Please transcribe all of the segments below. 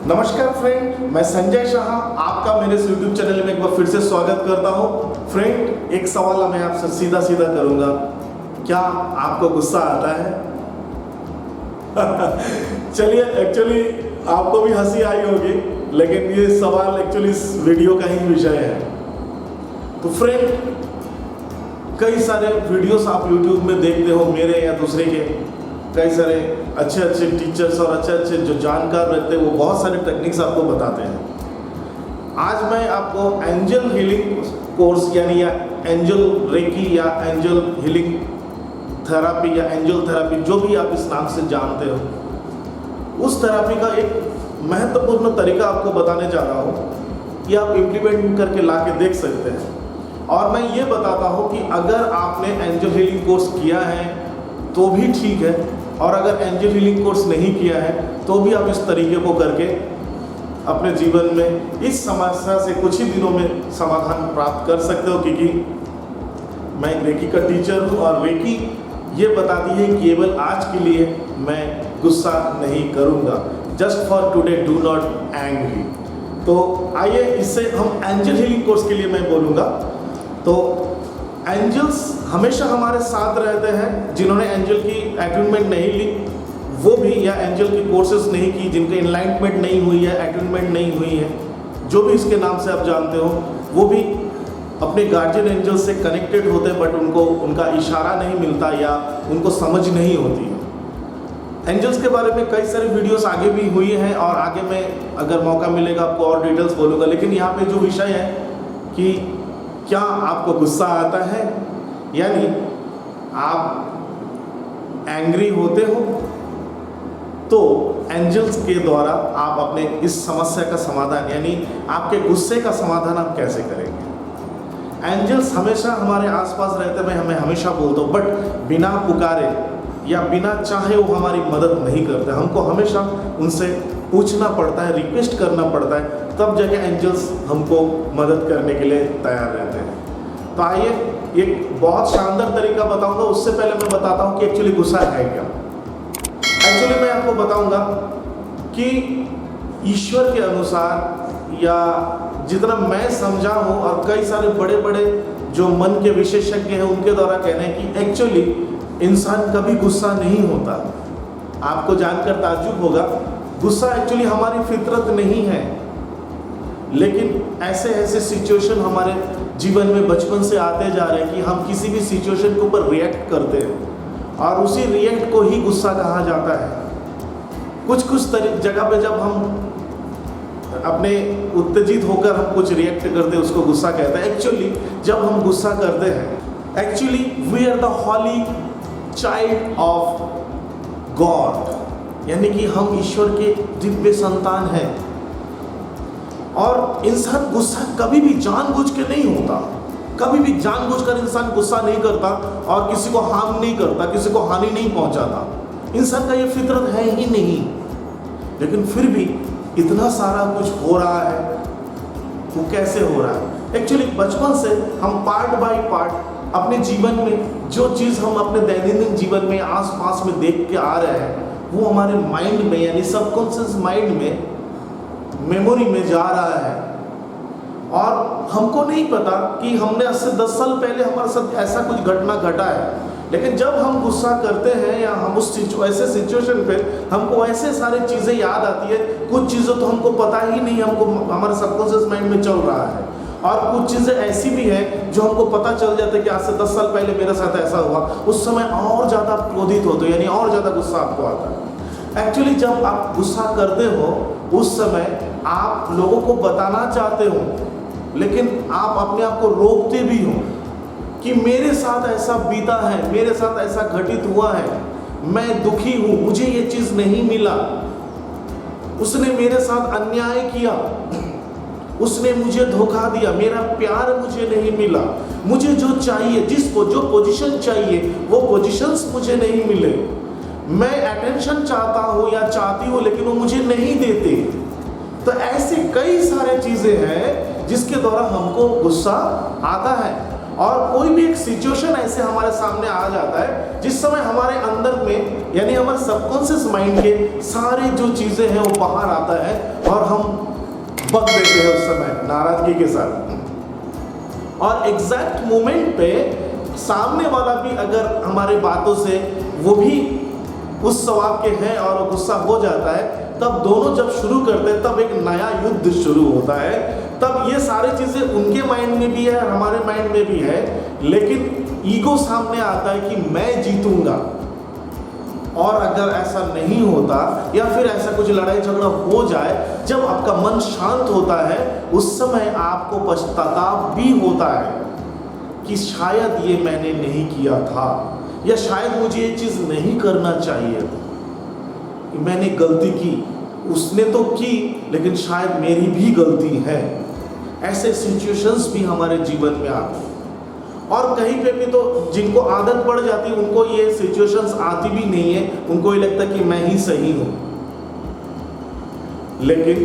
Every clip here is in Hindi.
नमस्कार फ्रेंड, मैं संजय शाह आपका मेरे इस YouTube चैनल में एक बार फिर से स्वागत करता हूं। फ्रेंड, एक सवाल मैं आपसे सीधा सीधा करूंगा, क्या आपको गुस्सा आता है? चलिए, एक्चुअली आपको भी हंसी आई होगी, लेकिन ये सवाल एक्चुअली इस वीडियो का ही विषय है। तो फ्रेंड, कई सारे वीडियोस आप YouTube में देखते हो, मेरे या दूसरे के। कई सारे अच्छे अच्छे टीचर्स और अच्छे अच्छे जो जानकार रहते हैं वो बहुत सारे टेक्निक्स आपको बताते हैं। आज मैं आपको एंजल हीलिंग कोर्स यानी या एंजल रेकी या एंजल हीलिंग थेरापी या एंजल थेरापी, जो भी आप इस नाम से जानते हो, उस थेरापी का एक महत्वपूर्ण तरीका आपको बताने जा रहा हूँ कि आप इम्प्लीमेंट करके ला के देख सकते हैं। और मैं ये बताता हूँ कि अगर आपने एंजल हीलिंग कोर्स किया है तो भी ठीक है, और अगर एंजल हीलिंग कोर्स नहीं किया है तो भी आप इस तरीके को करके अपने जीवन में इस समस्या से कुछ ही दिनों में समाधान प्राप्त कर सकते हो। क्योंकि मैं रेकी का टीचर हूँ और रेकी ये बताती है कि केवल आज के लिए मैं गुस्सा नहीं करूँगा। Just for today do not angry. तो आइए, इससे हम एंजल हीलिंग कोर्स के लिए मैं बोलूँगा। तो एंजल्स हमेशा हमारे साथ रहते हैं। जिन्होंने एंजल की अटूनमेंट नहीं ली वो भी, या एंजल की कोर्सेज नहीं की, जिनके एनलाइटमेंट नहीं हुई है, अटूनमेंट नहीं हुई है, जो भी इसके नाम से आप जानते हो, वो भी अपने गार्जियन एंजल से कनेक्टेड होते हैं, बट उनको उनका इशारा नहीं मिलता या उनको समझ नहीं होती है। एंजल्स के बारे में कई सारी वीडियोस आगे भी हुई हैं और आगे मैं अगर मौका मिलेगा आपको और डिटेल्स बोलूँगा। लेकिन यहाँ पे जो विषय है कि क्या आपको गुस्सा आता है, यानी आप एंग्री होते हो, तो एंजल्स के द्वारा आप अपने इस समस्या का समाधान यानी आपके गुस्से का समाधान आप कैसे करेंगे। एंजल्स हमेशा हमारे आसपास रहते हैं, मैं हमेशा बोलता हूँ, बट बिना पुकारे या बिना चाहे वो हमारी मदद नहीं करते। हमको हमेशा उनसे पूछना पड़ता है, रिक्वेस्ट करना पड़ता है, तब जाके एंजल्स हमको मदद करने के लिए तैयार रहते हैं। तो आइए, एक बहुत शानदार तरीका बताऊंगा। उससे पहले मैं बताता हूं कि एक्चुअली गुस्सा है क्या। एक्चुअली मैं आपको बताऊंगा कि ईश्वर के अनुसार, या जितना मैं समझा हूं और कई सारे बड़े बड़े जो मन के विशेषज्ञ हैं उनके द्वारा कहना है कि एक्चुअली इंसान कभी गुस्सा नहीं होता। आपको जानकर ताज्जुब होगा, गुस्सा एक्चुअली हमारी फितरत नहीं है, लेकिन ऐसे ऐसे सिचुएशन हमारे जीवन में बचपन से आते जा रहे हैं कि हम किसी भी सिचुएशन के ऊपर रिएक्ट करते हैं और उसी रिएक्ट को ही गुस्सा कहा जाता है। कुछ जगह पे जब हम अपने उत्तेजित होकर हम कुछ रिएक्ट करते हैं उसको गुस्सा कहते हैं। एक्चुअली जब हम गुस्सा करते हैं, actually we are the holy child of God, यानी कि हम ईश्वर के दिव्य संतान हैं। और इंसान गुस्सा कभी भी जानबूझ के नहीं होता, कभी भी जानबूझकर इंसान गुस्सा नहीं करता और किसी को हार्म नहीं करता, किसी को हानि नहीं पहुंचाता। इंसान का ये फितरत है ही नहीं। लेकिन फिर भी इतना सारा कुछ हो रहा है, वो कैसे हो रहा है? एक्चुअली बचपन से हम पार्ट बाय पार्ट अपने जीवन में जो चीज़ हम अपने दैनंदिन जीवन में आसपास में देख के आ रहे हैं, वो हमारे माइंड में यानी सबकॉन्शियस माइंड में, मेमोरी में जा रहा है। और हमको नहीं पता कि हमने आज से 10 साल पहले हमारे साथ ऐसा कुछ घटना घटा है। लेकिन जब हम गुस्सा करते हैं या हम उस ऐसे सिचुएशन पे हमको ऐसे सारी चीज़ें याद आती है। कुछ चीज़ें तो हमको पता ही नहीं, हमको हमारे सबकॉन्शियस माइंड में चल रहा है, और कुछ चीज़ें ऐसी भी हैं जो हमको पता चल जाता है कि आज से 10 साल पहले मेरे साथ ऐसा हुआ। उस समय और ज़्यादा क्रोधित होते हो, यानी और ज़्यादा गुस्सा आपको आता है। एक्चुअली जब आप गुस्सा करते हो उस समय आप लोगों को बताना चाहते हो, लेकिन आप अपने आप को रोकते भी हो कि मेरे साथ ऐसा बीता है, मेरे साथ ऐसा घटित हुआ है, मैं दुखी हूँ, मुझे ये चीज़ नहीं मिला, उसने मेरे साथ अन्याय किया, उसने मुझे धोखा दिया, मेरा प्यार मुझे नहीं मिला, मुझे जो चाहिए, जिसको जो पोजीशन चाहिए वो पोजीशंस मुझे नहीं मिले, मैं अटेंशन चाहता हूँ या चाहती हूँ लेकिन वो मुझे नहीं देते। तो ऐसे कई सारे चीज़ें हैं जिसके द्वारा हमको गुस्सा आता है। और कोई भी एक सिचुएशन ऐसे हमारे सामने आ जाता है जिस समय हमारे अंदर में यानी हमारे सबकॉन्शियस माइंड के सारे जो चीज़ें हैं वो बाहर आता है और हम बक देते हैं उस समय नाराजगी के साथ। और एग्जैक्ट मोमेंट पे सामने वाला भी अगर हमारे बातों से वो भी उस स्वभाव के हैं और गुस्सा हो जाता है, तब दोनों जब शुरू करते हैं तब एक नया युद्ध शुरू होता है। तब ये सारी चीज़ें उनके माइंड में भी है और हमारे माइंड में भी है, लेकिन ईगो सामने आता है कि मैं जीतूंगा। और अगर ऐसा नहीं होता या फिर ऐसा कुछ लड़ाई झगड़ा हो जाए, जब आपका मन शांत होता है उस समय आपको पछतावा भी होता है कि शायद ये मैंने नहीं किया था, या शायद मुझे ये चीज़ नहीं करना चाहिए था, मैंने गलती की। उसने तो की लेकिन शायद मेरी भी गलती है। ऐसे सिचुएशंस भी हमारे जीवन में आते हैं। और कहीं पे भी तो जिनको आदत पड़ जाती है उनको ये सिचुएशंस आती भी नहीं है, उनको ये लगता है कि मैं ही सही हूँ। लेकिन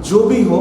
जो भी हो,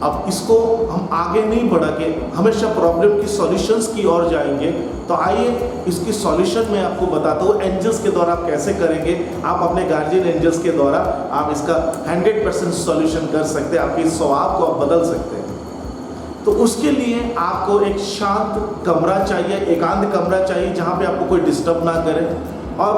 अब इसको हम आगे नहीं बढ़ा के हमेशा प्रॉब्लम की सॉल्यूशंस की ओर जाएंगे। तो आइए इसकी सॉल्यूशन मैं आपको बताता हूँ एंजल्स के द्वारा आप कैसे करेंगे। आप अपने गार्जियन एंजल्स के द्वारा आप इसका 100% सॉल्यूशन कर सकते हैं, आपके स्वभाव को आप बदल सकते हैं। तो उसके लिए आपको एक शांत कमरा चाहिए, एकांत कमरा चाहिए जहाँ पे आपको कोई डिस्टर्ब ना करे, और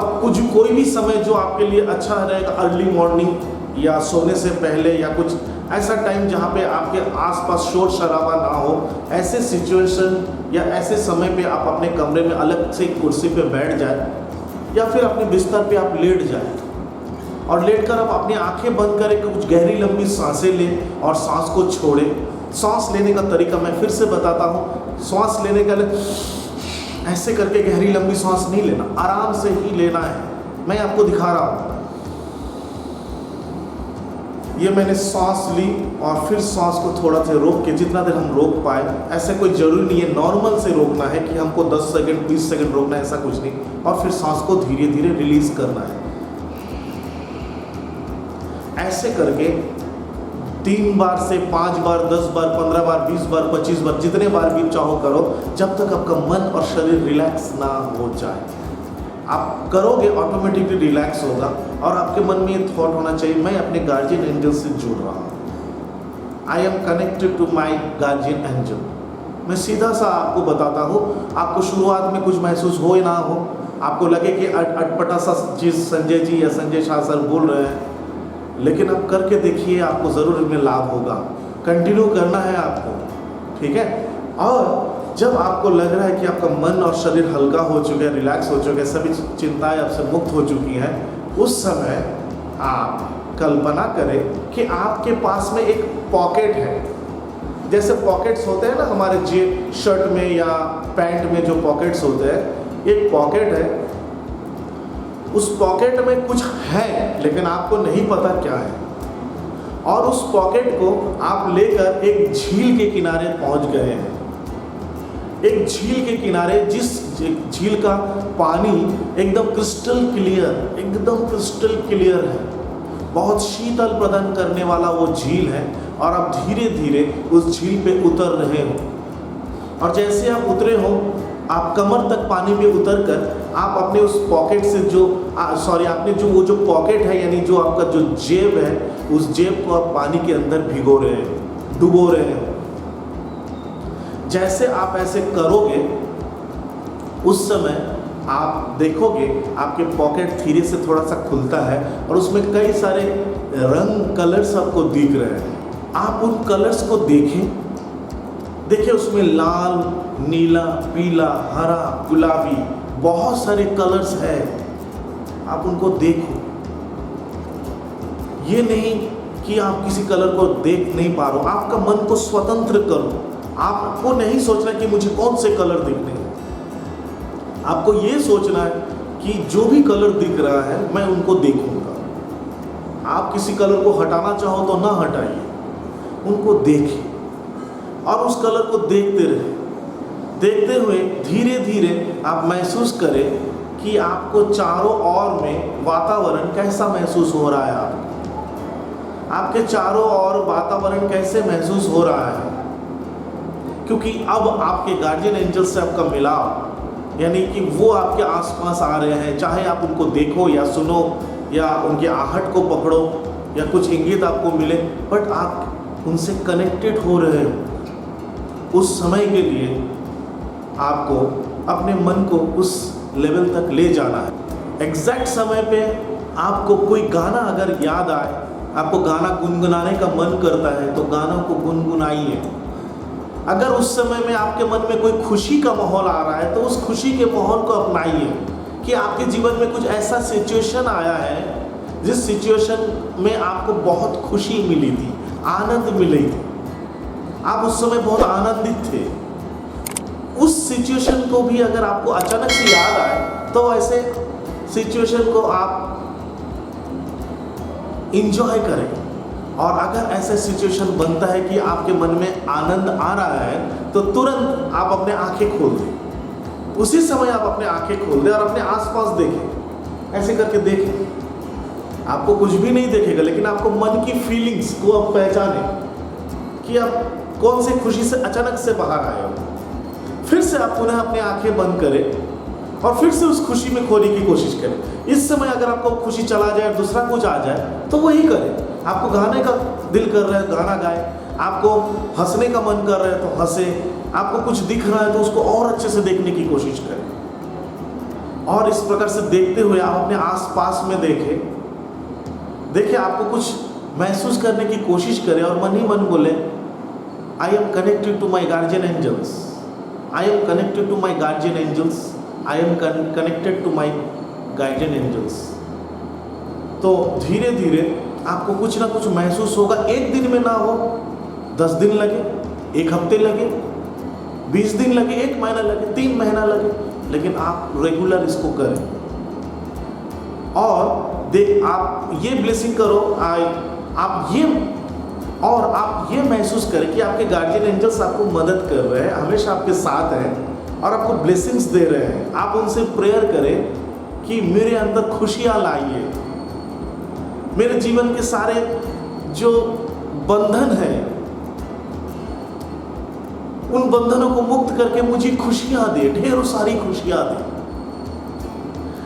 कोई भी समय जो आपके लिए अच्छा रहेगा, अर्ली मॉर्निंग या सोने से पहले या कुछ ऐसा टाइम जहाँ पे आपके आसपास शोर शराबा ना हो। ऐसे सिचुएशन या ऐसे समय पे आप अपने कमरे में अलग से कुर्सी पे बैठ जाए या फिर अपने बिस्तर पे आप लेट जाए और लेटकर आप अपनी आंखें बंद करें, कुछ गहरी लंबी सांसें लें और सांस को छोड़ें। सांस लेने का तरीका मैं फिर से बताता हूँ। सांस लेने का ऐसे करके गहरी लंबी सांस नहीं लेना, आराम से ही लेना है। मैं आपको दिखा रहा हूँ। ये मैंने सांस ली और फिर सांस को थोड़ा सा रोक के, जितना देर हम रोक पाए, ऐसे कोई ज़रूरी नहीं है नॉर्मल से रोकना है कि हमको 10 सेकंड 20 सेकंड रोकना है, ऐसा कुछ नहीं। और फिर सांस को धीरे धीरे रिलीज करना है। ऐसे करके 3 बार से 5 बार, 10 बार, 15 बार, 20 बार, 25 बार, जितने बार भी चाहो करो, जब तक आपका मन और शरीर रिलैक्स ना हो जाए। आप करोगे ऑटोमेटिकली रिलैक्स होगा और आपके मन में ये थॉट होना चाहिए, मैं अपने गार्जियन एंजल से जुड़ रहा हूँ। I am connected to my guardian angel. मैं सीधा सा आपको बताता हूँ, आपको शुरुआत में कुछ महसूस हो ना हो, आपको लगे कि अटपटा सा चीज़ संजय जी या संजय शाह सर बोल रहे हैं, लेकिन आप करके देखिए, आपको ज़रूर इनमें लाभ होगा। कंटिन्यू करना है आपको, ठीक है। और जब आपको लग रहा है कि आपका मन और शरीर हल्का हो चुका है, रिलैक्स हो चुके हैं, सभी चिंताएं आपसे मुक्त हो चुकी हैं, उस समय आप कल्पना करें कि आपके पास में एक पॉकेट है। जैसे पॉकेट्स होते हैं ना हमारे जेब, शर्ट में या पैंट में जो पॉकेट्स होते हैं, एक पॉकेट है। उस पॉकेट में कुछ है लेकिन आपको नहीं पता क्या है, और उस पॉकेट को आप लेकर एक झील के किनारे पहुंच गए हैं। एक झील के किनारे, जिस झील का पानी एकदम क्रिस्टल क्लियर है, बहुत शीतल प्रदान करने वाला वो झील है, और आप धीरे धीरे उस झील पे उतर रहे हो। और जैसे आप उतरे हो, आप कमर तक पानी में उतरकर आप अपने उस पॉकेट से आपने वो जो पॉकेट है, यानी जो आपका जो जेब है, उस जेब को आप पानी के अंदर भिगो रहे हैं, डुबो रहे हैं। जैसे आप ऐसे करोगे, उस समय आप देखोगे आपके पॉकेट धीरे से थोड़ा सा खुलता है और उसमें कई सारे रंग, कलर्स आपको दिख रहे हैं। आप उन कलर्स को देखिए, उसमें लाल, नीला, पीला, हरा, गुलाबी, बहुत सारे कलर्स हैं। आप उनको देखो। ये नहीं कि आप किसी कलर को देख नहीं पा रहे हो, आपका मन को स्वतंत्र करो। आपको नहीं सोचना कि मुझे कौन से कलर दिखने हैं, आपको ये सोचना है कि जो भी कलर दिख रहा है मैं उनको देखूंगा। आप किसी कलर को हटाना चाहो तो ना हटाइए, उनको देखिए और उस कलर को देखते रहे। देखते हुए धीरे धीरे आप महसूस करें कि आपको चारों ओर में वातावरण कैसा महसूस हो रहा है। आपके चारों ओर वातावरण कैसे महसूस हो रहा है, क्योंकि अब आपके गार्जियन एंजल से आपका मिलाव, यानी कि वो आपके आसपास आ रहे हैं, चाहे आप उनको देखो या सुनो या उनके आहट को पकड़ो या कुछ इंगित आपको मिले, बट आप उनसे कनेक्टेड हो रहे हो। उस समय के लिए आपको अपने मन को उस लेवल तक ले जाना है। एग्जैक्ट समय पे आपको कोई गाना अगर याद आए, आपको गाना गुनगुनाने का मन करता है तो गाना को गुनगुनाइए। अगर उस समय में आपके मन में कोई खुशी का माहौल आ रहा है तो उस खुशी के माहौल को अपनाइए। कि आपके जीवन में कुछ ऐसा सिचुएशन आया है जिस सिचुएशन में आपको बहुत खुशी मिली थी, आनंद मिली थी, आप उस समय बहुत आनंदित थे, उस सिचुएशन को भी अगर आपको अचानक से याद आए तो ऐसे सिचुएशन को आप इंजॉय करें। और अगर ऐसा सिचुएशन बनता है कि आपके मन में आनंद आ रहा है तो तुरंत आप अपने आंखें खोल दें। उसी समय आप अपने आंखें खोल दें और अपने आसपास देखें, ऐसे करके देखें। आपको कुछ भी नहीं देखेगा, लेकिन आपको मन की फीलिंग्स को आप पहचाने कि आप कौन सी खुशी से अचानक से बाहर आए हो। फिर से आप पुनः अपनी आंखें बंद करें और फिर से उस खुशी में खोने की कोशिश करें। इस समय अगर आपको खुशी चला जाए और दूसरा कुछ आ जाए तो वही करें। आपको गाने का दिल कर रहा है, गाना गाए। आपको हंसने का मन कर रहा है तो हंसे। आपको कुछ दिख रहा है तो उसको और अच्छे से देखने की कोशिश करें। और इस प्रकार से देखते हुए आप अपने आसपास में देखें। देखिए, आपको कुछ महसूस करने की कोशिश करें और मन ही मन बोले, I am connected to my guardian angels, I am connected to my guardian angels, I am connected to my guardian angels. तो धीरे धीरे आपको कुछ ना कुछ महसूस होगा। एक दिन में ना हो, 10 दिन लगे, 1 हफ्ते लगे, 20 दिन लगे, 1 महीना लगे, 3 महीना लगे, लेकिन आप रेगुलर इसको करें। और आप ये ब्लेसिंग करो, आप ये महसूस करें कि आपके गार्जियन एंजल्स आपको मदद कर रहे हैं, हमेशा आपके साथ हैं और आपको ब्लेसिंग्स दे रहे हैं। आप उनसे प्रेयर करें कि मेरे अंदर खुशियाँ लाइए, मेरे जीवन के सारे जो बंधन हैं उन बंधनों को मुक्त करके मुझे खुशियाँ दे, ढेरों सारी खुशियाँ दे।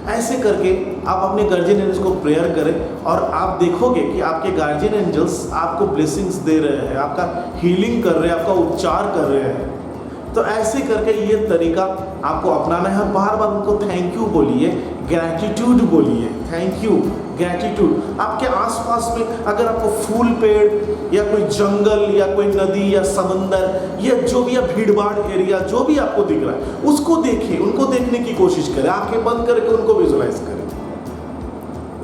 ऐसे करके आप अपने गार्जियन एंजल्स को प्रेयर करें और आप देखोगे कि आपके गार्जियन एंजल्स आपको ब्लेसिंग्स दे रहे हैं, आपका हीलिंग कर रहे हैं, आपका उपचार कर रहे हैं। तो ऐसे करके ये तरीका आपको अपनाना है। बार बार उनको थैंक यू बोलिए, ग्रैटिट्यूड बोलिए, थैंक यू, ग्रैटिट्यूड। आपके आसपास में अगर आपको फूल पेड़ या कोई जंगल या कोई नदी या समंदर या जो भी भीड़ भाड़ एरिया जो भी आपको दिख रहा है उसको देखिए, उनको देखने की कोशिश करें, आंखें बंद करके उनको विजुलाइज करें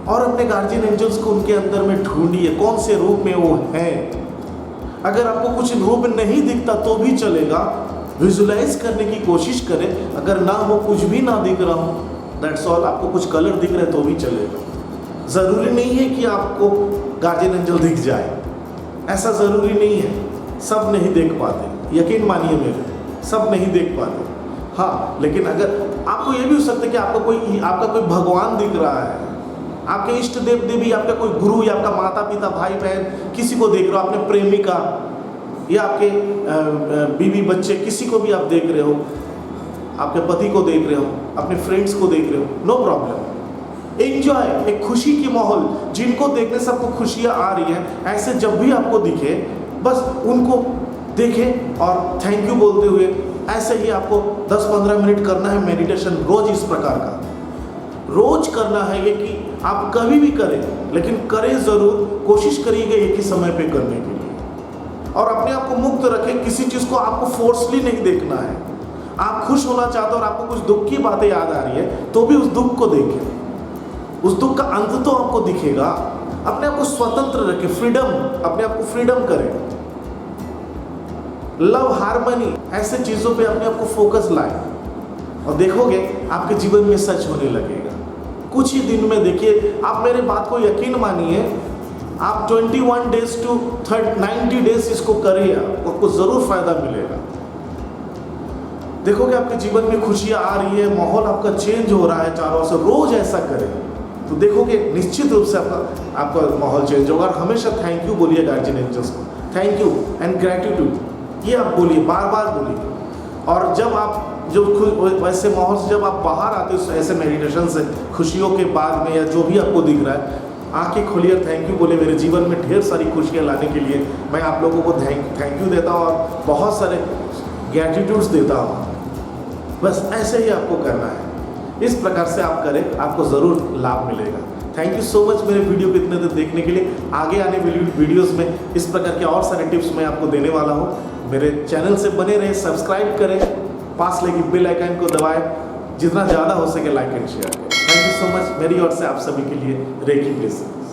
और अपने गार्जियन एंजल्स को उनके अंदर में ढूंढिए, कौन से रूप में वो हैं। अगर आपको कुछ रूप नहीं दिखता तो भी चलेगा, विजुलाइज करने की कोशिश करें। अगर ना हो, कुछ भी ना दिख रहा हो, दैट्स ऑल, आपको कुछ कलर दिख रहे तो भी चलेगा। ज़रूरी नहीं है कि आपको गार्जियन एंजल दिख जाए, ऐसा ज़रूरी नहीं है। सब नहीं देख पाते, यकीन मानिए मेरे, सब नहीं देख पाते। हाँ, लेकिन अगर आपको ये भी हो सकता है कि आपका कोई भगवान दिख रहा है, आपके इष्ट देव देवी, आपका कोई गुरु या आपका माता पिता भाई बहन किसी को देख रहे हो, अपने प्रेमिका या आपके बीवी बच्चे किसी को भी आप देख रहे हो, आपके पति को देख रहे हो, अपने फ्रेंड्स को देख रहे हो, नो प्रॉब्लम। एंजॉय, एक खुशी की माहौल, जिनको देखने से आपको खुशियाँ आ रही हैं, ऐसे जब भी आपको दिखे बस उनको देखें और थैंक यू बोलते हुए ऐसे ही आपको 10-15 मिनट करना है मेडिटेशन रोज। इस प्रकार का रोज करना है ये कि आप कभी भी करें, लेकिन करें ज़रूर, कोशिश करिएगा एक ही समय पे करने के लिए। और अपने आप को मुक्त रखें, किसी चीज़ को आपको फोर्सली नहीं देखना है। आप खुश होना चाहते हो और आपको कुछ दुख की बातें याद आ रही है तो भी उस दुख को देखें, उस दुख का अंत तो आपको दिखेगा। अपने आप को स्वतंत्र रखें, फ्रीडम, अपने आप को फ्रीडम करें। लव, हार्मनी, ऐसे चीज़ों पे अपने आप को फोकस लाएं और देखोगे आपके जीवन में सच होने लगेगा। कुछ ही दिन में देखिए, आप मेरे बात को यकीन मानिए, आप 21 डेज टू 90 डेज इसको करिए, आपको ज़रूर फायदा मिलेगा। देखोगे आपके जीवन में खुशियाँ आ रही है, माहौल आपका चेंज हो रहा है चारों से। रोज ऐसा करें तो देखोगे निश्चित रूप से आपका माहौल चेंज होगा। और हमेशा थैंक यू बोलिए गार्जियन एंजल्स को, थैंक यू एंड ग्रैटिट्यूड ये आप बोलिए, बार बार बोलिए। और जब आप जो वैसे माहौल से जब आप बाहर आते हो ऐसे मेडिटेशन से, खुशियों के बाद में या जो भी आपको दिख रहा है, आंखें खोलिए, थैंक यू बोले, मेरे जीवन में ढेर सारी खुशियाँ लाने के लिए मैं आप लोगों को थैंक यू देता हूँ और बहुत सारे ग्रैटिट्यूड्स देता हूँ। बस ऐसे ही आपको करना है, इस प्रकार से आप करें, आपको ज़रूर लाभ मिलेगा। थैंक यू सो मच मेरे वीडियो को इतने देर देखने के लिए। आगे आने वीडियोस में इस प्रकार के और सारे टिप्स मैं आपको देने वाला हूँ। मेरे चैनल से बने रहे, सब्सक्राइब करें, पास लगी बेल आइकन को दबाएं, जितना ज़्यादा हो सके लाइक एंड शेयर करें। थैंक यू सो मच मेरी ओर से आप सभी के लिए रेकी ब्लेसिंग।